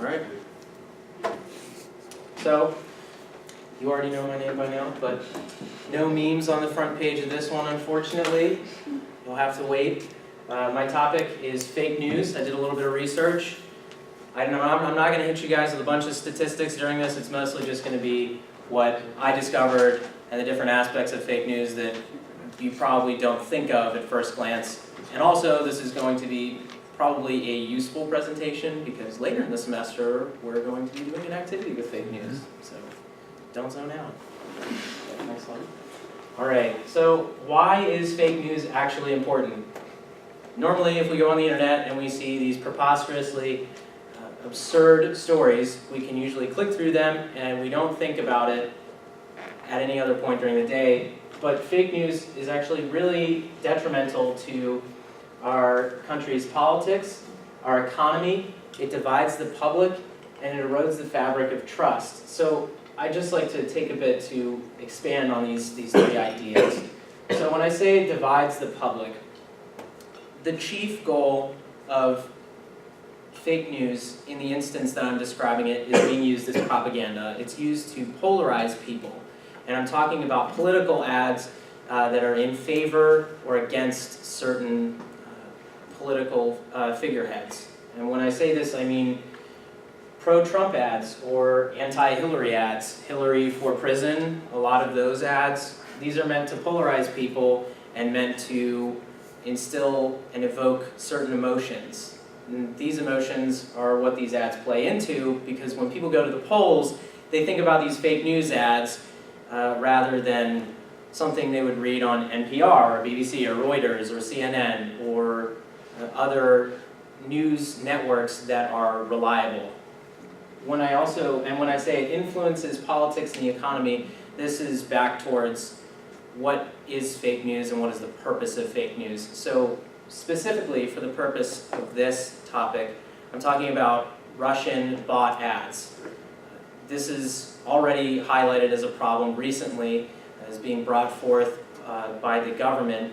All right. So, you already know my name by now, but no memes on the front page of this one, unfortunately. You'll have to wait. My topic is fake news. I did a little bit of research. I'm not going to hit you guys with a bunch of statistics during this. It's mostly just going to be what I discovered and the different aspects of fake news that you probably don't think of at first glance. And also, this is going to be probably a useful presentation because later in the semester, we're going to be doing an activity with fake news. So don't zone out. Next slide. All right, so why is fake news actually important? Normally, if we go on the internet and we see these preposterously absurd stories, we can usually click through them and we don't think about it at any other point during the day. But fake news is actually really detrimental to our country's politics, our economy. It divides the public and it erodes the fabric of trust. So I'd just like to take a bit to expand on these three ideas. So when I say it divides the public, the chief goal of fake news, in the instance that I'm describing it, is being used as propaganda. It's used to polarize people. And I'm talking about political ads that are in favor or against certain political figureheads. And when I say this, I mean pro-Trump ads or anti-Hillary ads. Hillary for prison, a lot of those ads. These are meant to polarize people and meant to instill and evoke certain emotions. And these emotions are what these ads play into, because when people go to the polls, they think about these fake news ads rather than something they would read on NPR or BBC or Reuters or CNN or other news networks that are reliable. When I say it influences politics and the economy, this is back towards what is fake news and what is the purpose of fake news. So specifically for the purpose of this topic, I'm talking about Russian bot ads. This is already highlighted as a problem recently, as being brought forth by the government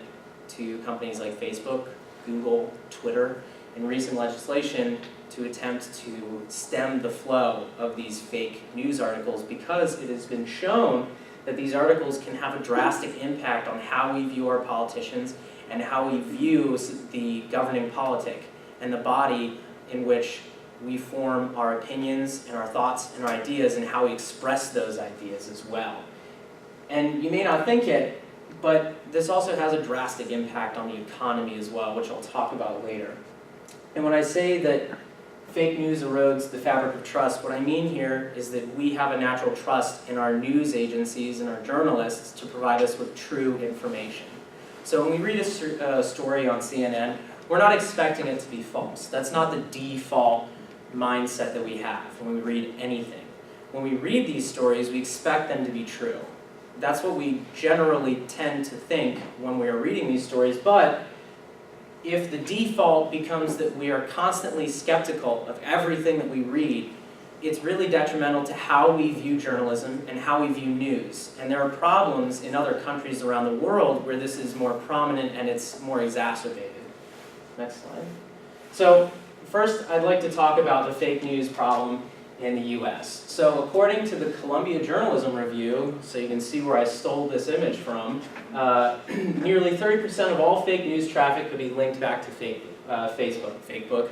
to companies like Facebook, Google, Twitter, in recent legislation to attempt to stem the flow of these fake news articles, because it has been shown that these articles can have a drastic impact on how we view our politicians and how we view the governing politic and the body in which we form our opinions and our thoughts and our ideas and how we express those ideas as well. And you may not think it, but this also has a drastic impact on the economy as well, which I'll talk about later. And when I say that fake news erodes the fabric of trust, what I mean here is that we have a natural trust in our news agencies and our journalists to provide us with true information. So when we read a story on CNN, we're not expecting it to be false. That's not the default mindset that we have when we read anything. When we read these stories, we expect them to be true. That's what we generally tend to think when we are reading these stories, but if the default becomes that we are constantly skeptical of everything that we read, it's really detrimental to how we view journalism and how we view news. And there are problems in other countries around the world where this is more prominent and it's more exacerbated. Next slide. So first, I'd like to talk about the fake news problem in the US. So according to the Columbia Journalism Review, so you can see where I stole this image from, nearly 30% of all fake news traffic could be linked back to Facebook.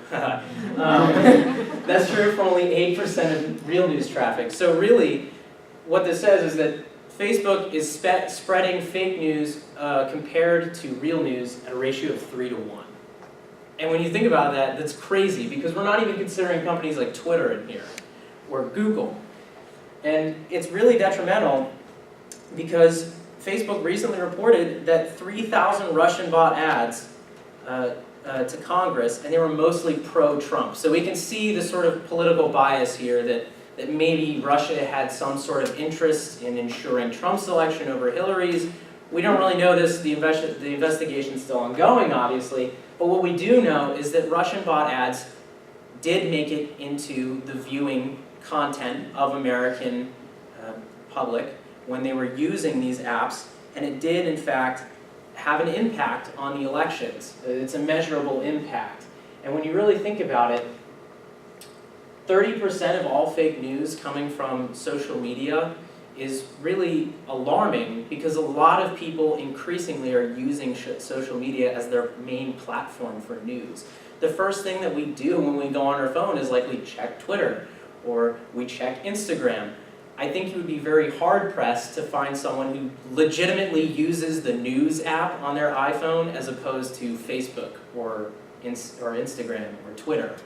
That's true for only 8% of real news traffic. So really, what this says is that Facebook is spreading fake news compared to real news at a ratio of 3 to 1. And when you think about that, that's crazy, because we're not even considering companies like Twitter in here, or Google. And it's really detrimental because Facebook recently reported that 3,000 Russian bot ads to Congress, and they were mostly pro-Trump. So we can see the sort of political bias here that maybe Russia had some sort of interest in ensuring Trump's election over Hillary's. We don't really know this. The investigation's still ongoing, obviously. But what we do know is that Russian bot ads did make it into the viewing content of American public when they were using these apps, and it did, in fact, have an impact on the elections. It's a measurable impact. And when you really think about it, 30% of all fake news coming from social media is really alarming because a lot of people increasingly are using social media as their main platform for news. The first thing that we do when we go on our phone is likely check Twitter or we check Instagram. I think you would be very hard-pressed to find someone who legitimately uses the news app on their iPhone as opposed to Facebook or Instagram or Twitter.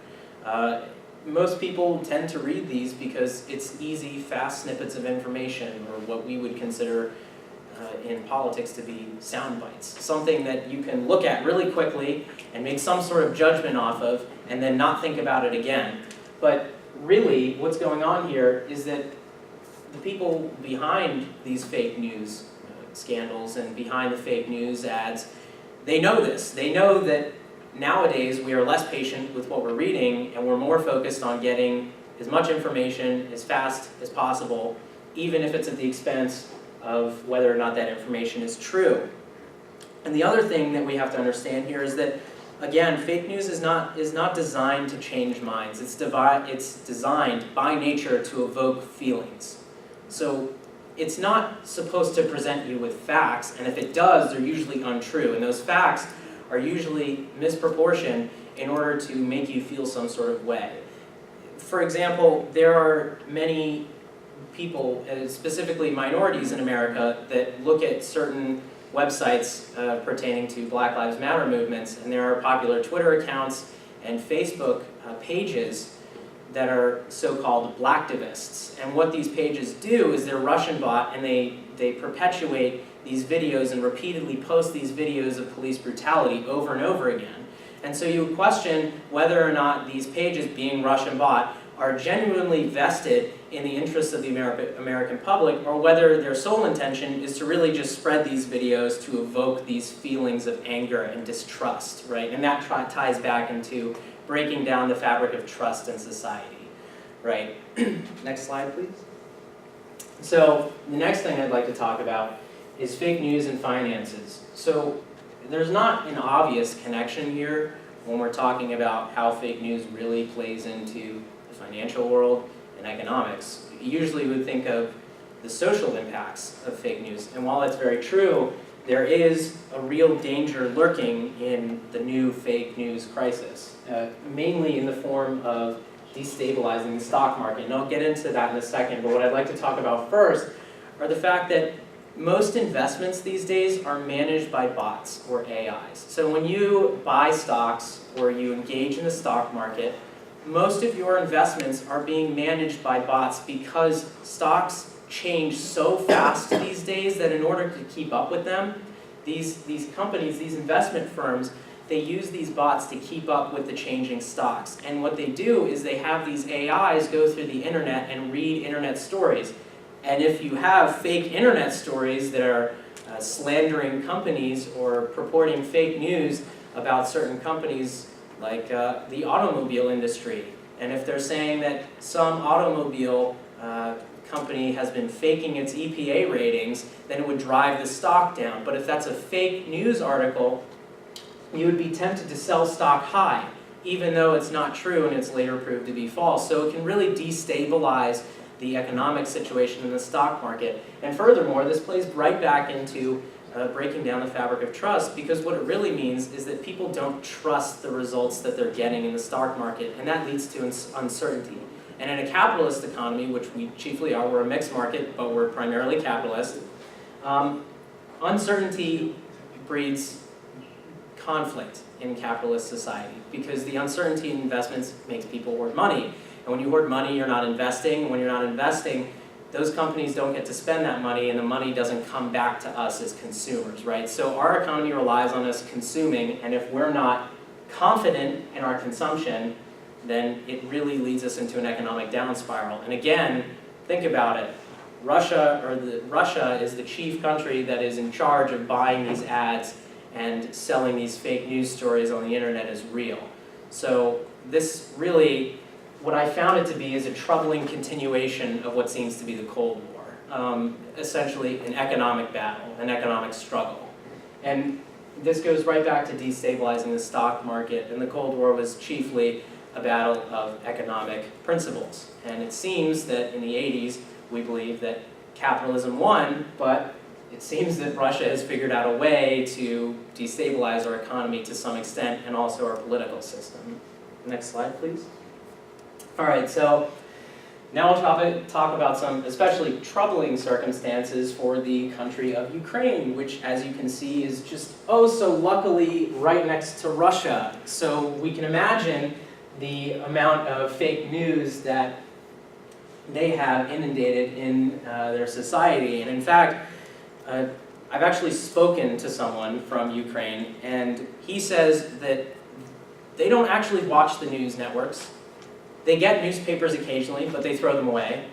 Most people tend to read these because it's easy, fast snippets of information, or what we would consider in politics to be sound bites. Something that you can look at really quickly and make some sort of judgment off of and then not think about it again. But really, what's going on here is that the people behind these fake news scandals and behind the fake news ads, they know this. They know that nowadays we are less patient with what we're reading and we're more focused on getting as much information as fast as possible, even if it's at the expense of whether or not that information is true. And the other thing that we have to understand here is that, again, fake news is not designed to change minds. It's designed by nature to evoke feelings. So it's not supposed to present you with facts, and if it does, they're usually untrue. And those facts are usually misproportioned in order to make you feel some sort of way. For example, there are many people, specifically minorities in America, that look at certain websites pertaining to Black Lives Matter movements, and there are popular Twitter accounts and Facebook pages that are so-called blacktivists. And what these pages do is they're Russian bot, and they perpetuate these videos and repeatedly post these videos of police brutality over and over again. And so you question whether or not these pages, being Russian bot, are genuinely vested in the interests of the American public, or whether their sole intention is to really just spread these videos to evoke these feelings of anger and distrust, right? And that ties back into breaking down the fabric of trust in society, right? Next slide, please. So the next thing I'd like to talk about is fake news and finances. So there's not an obvious connection here when we're talking about how fake news really plays into the financial world and economics. You usually would think of the social impacts of fake news, and while that's very true, there is a real danger lurking in the new fake news crisis, mainly in the form of destabilizing the stock market. And I'll get into that in a second, but what I'd like to talk about first are the fact that most investments these days are managed by bots or AIs. So when you buy stocks or you engage in the stock market, most of your investments are being managed by bots because stocks change so fast these days that in order to keep up with them, these companies, these investment firms, they use these bots to keep up with the changing stocks. And what they do is they have these AIs go through the internet and read internet stories. And if you have fake internet stories that are slandering companies or purporting fake news about certain companies like the automobile industry, and if they're saying that some automobile company has been faking its EPA ratings, then it would drive the stock down. But if that's a fake news article, you would be tempted to sell stock high, even though it's not true and it's later proved to be false. So it can really destabilize the economic situation in the stock market. And furthermore, this plays right back into breaking down the fabric of trust, because what it really means is that people don't trust the results that they're getting in the stock market, and that leads to uncertainty. And in a capitalist economy, which we chiefly are, we're a mixed market, but we're primarily capitalist, uncertainty breeds conflict in capitalist society, because the uncertainty in investments makes people hoard money. And when you hoard money, you're not investing. When you're not investing, those companies don't get to spend that money, and the money doesn't come back to us as consumers, right? So our economy relies on us consuming, and if we're not confident in our consumption, then it really leads us into an economic down spiral. And again, think about it. Russia is the chief country that is in charge of buying these ads and selling these fake news stories on the internet as real. So this really, what I found it to be, is a troubling continuation of what seems to be the Cold War. Essentially an economic battle, an economic struggle. And this goes right back to destabilizing the stock market, and the Cold War was chiefly a battle of economic principles. And it seems that in the 80s, we believe that capitalism won, but it seems that Russia has figured out a way to destabilize our economy to some extent, and also our political system. Next slide, please. All right, so now we'll talk about some especially troubling circumstances for the country of Ukraine, which, as you can see, is just oh so luckily right next to Russia. So we can imagine the amount of fake news that they have inundated in their society. And in fact, I've actually spoken to someone from Ukraine, and he says that they don't actually watch the news networks. They get newspapers occasionally, but they throw them away.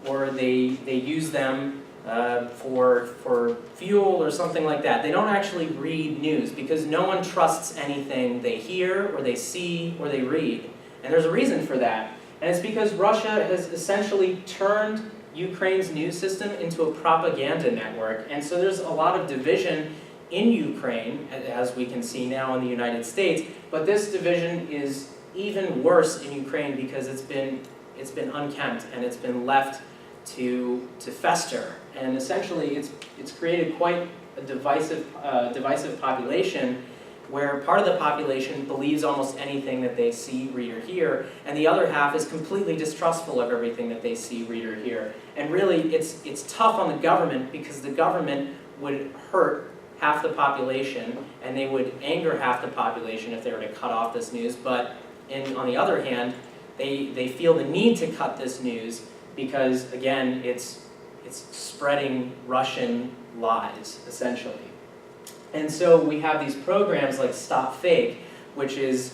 Or they use them for fuel or something like that. They don't actually read news because no one trusts anything they hear or they see or they read. And there's a reason for that. And it's because Russia has essentially turned Ukraine's news system into a propaganda network. And so there's a lot of division in Ukraine, as we can see now in the United States. But this division is even worse in Ukraine because it's been unkempt and it's been left to fester. And essentially it's created quite a divisive population, where part of the population believes almost anything that they see, read, or hear, and the other half is completely distrustful of everything that they see, read, or hear. And really, it's tough on the government because the government would hurt half the population, and they would anger half the population if they were to cut off this news. But on the other hand, they feel the need to cut this news because, again, it's spreading Russian lies, essentially. And so we have these programs like Stop Fake, which is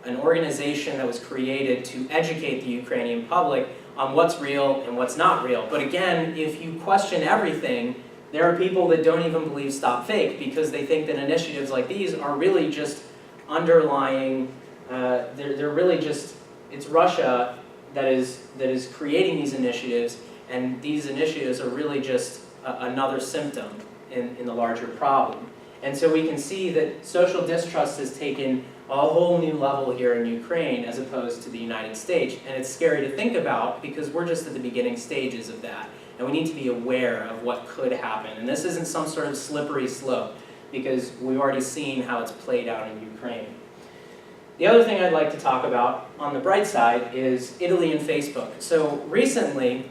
an organization that was created to educate the Ukrainian public on what's real and what's not real. But again, if you question everything, there are people that don't even believe Stop Fake because they think that initiatives like these are really just underlying, they're really just, it's Russia that is creating these initiatives, and these initiatives are really just another symptom in the larger problem. And so we can see that social distrust has taken a whole new level here in Ukraine as opposed to the United States. And it's scary to think about because we're just at the beginning stages of that. And we need to be aware of what could happen. And this isn't some sort of slippery slope because we've already seen how it's played out in Ukraine. The other thing I'd like to talk about on the bright side is Italy and Facebook. So recently,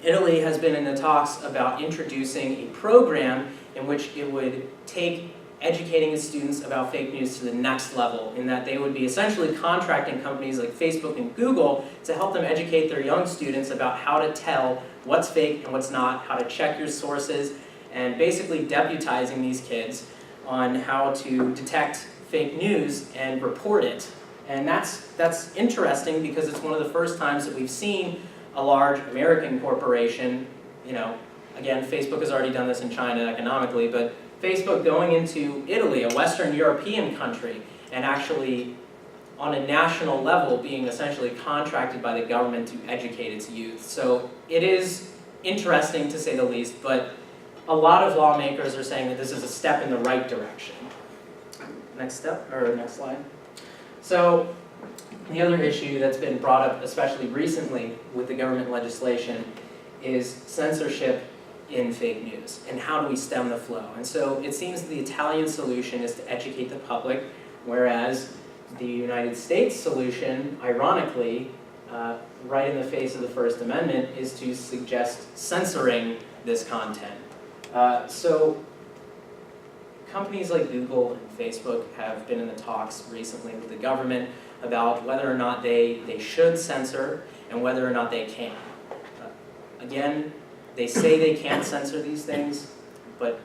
Italy has been in the talks about introducing a program in which it would take educating its students about fake news to the next level, in that they would be essentially contracting companies like Facebook and Google to help them educate their young students about how to tell what's fake and what's not, how to check your sources, and basically deputizing these kids on how to detect fake news and report it. And that's interesting because it's one of the first times that we've seen a large American corporation, again, Facebook has already done this in China economically, but Facebook going into Italy, a Western European country, and actually on a national level being essentially contracted by the government to educate its youth. So it is interesting to say the least, but a lot of lawmakers are saying that this is a step in the right direction. Next slide. So the other issue that's been brought up, especially recently with the government legislation, is censorship in fake news, and how do we stem the flow? And so it seems the Italian solution is to educate the public, whereas the United States solution, ironically, right in the face of the First Amendment, is to suggest censoring this content. So companies like Google and Facebook have been in the talks recently with the government about whether or not they should censor and whether or not they can. Again, they say they can't censor these things, but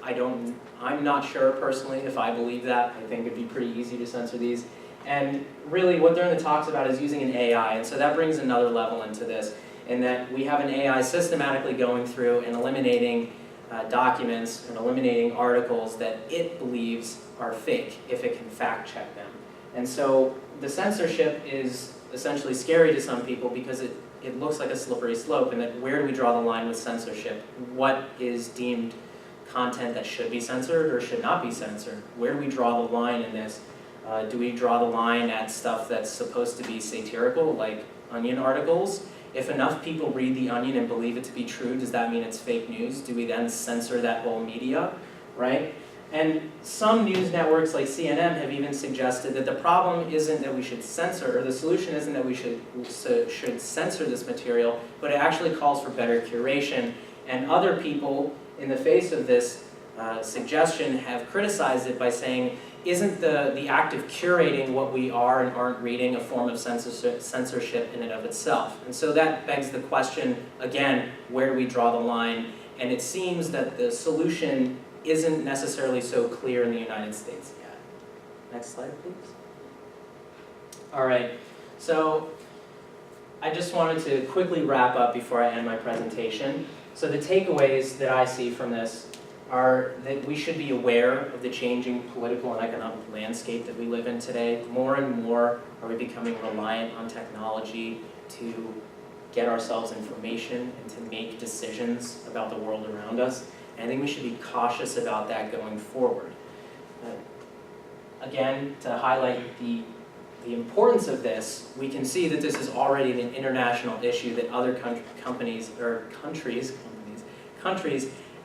I'm not sure personally if I believe that. I think it'd be pretty easy to censor these. And really what they're in the talks about is using an AI, and so that brings another level into this, in that we have an AI systematically going through and eliminating documents and eliminating articles that it believes are fake if it can fact check them. And so the censorship is essentially scary to some people because it looks like a slippery slope, and that where do we draw the line with censorship? What is deemed content that should be censored or should not be censored? Where do we draw the line in this? Do we draw the line at stuff that's supposed to be satirical, like Onion articles? If enough people read the Onion and believe it to be true, does that mean it's fake news? Do we then censor that whole media, right? And some news networks like CNN have even suggested that the problem isn't that we should censor, or the solution isn't that we should censor this material, but it actually calls for better curation. And other people, in the face of this suggestion, have criticized it by saying, isn't the act of curating what we are and aren't reading a form of censorship in and of itself? And so that begs the question, again, where do we draw the line? And it seems that the solution isn't necessarily so clear in the United States yet. Next slide, please. All right, so I just wanted to quickly wrap up before I end my presentation. So the takeaways that I see from this are that we should be aware of the changing political and economic landscape that we live in today. More and more are we becoming reliant on technology to get ourselves information and to make decisions about the world around us. And I think we should be cautious about that going forward. Again, to highlight the importance of this, we can see that this is already an international issue that other countries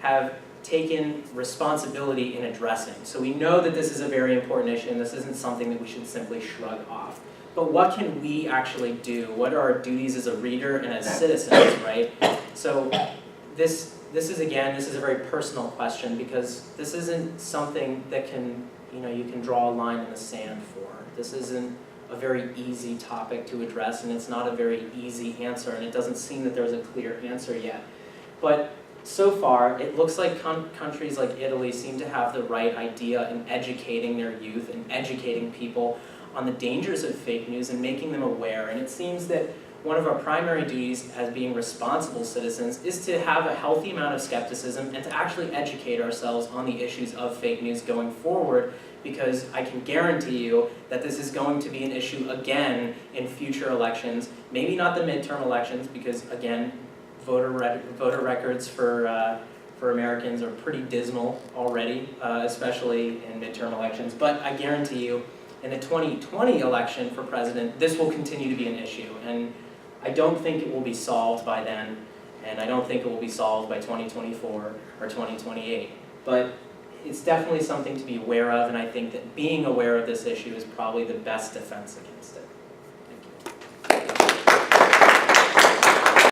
have taken responsibility in addressing. So we know that this is a very important issue, and this isn't something that we should simply shrug off. But what can we actually do? What are our duties as a reader and as citizens, right? So this is a very personal question, because this isn't something that you can draw a line in the sand for. This isn't a very easy topic to address, and it's not a very easy answer, and it doesn't seem that there's a clear answer yet. But so far, it looks like countries like Italy seem to have the right idea in educating their youth and educating people on the dangers of fake news and making them aware. And it seems that one of our primary duties as being responsible citizens is to have a healthy amount of skepticism and to actually educate ourselves on the issues of fake news going forward, because I can guarantee you that this is going to be an issue again in future elections. Maybe not the midterm elections, because again, voter records for Americans are pretty dismal already, especially in midterm elections. But I guarantee you, in the 2020 election for president, this will continue to be an issue. And I don't think it will be solved by then, and I don't think it will be solved by 2024 or 2028. But it's definitely something to be aware of, and I think that being aware of this issue is probably the best defense against it.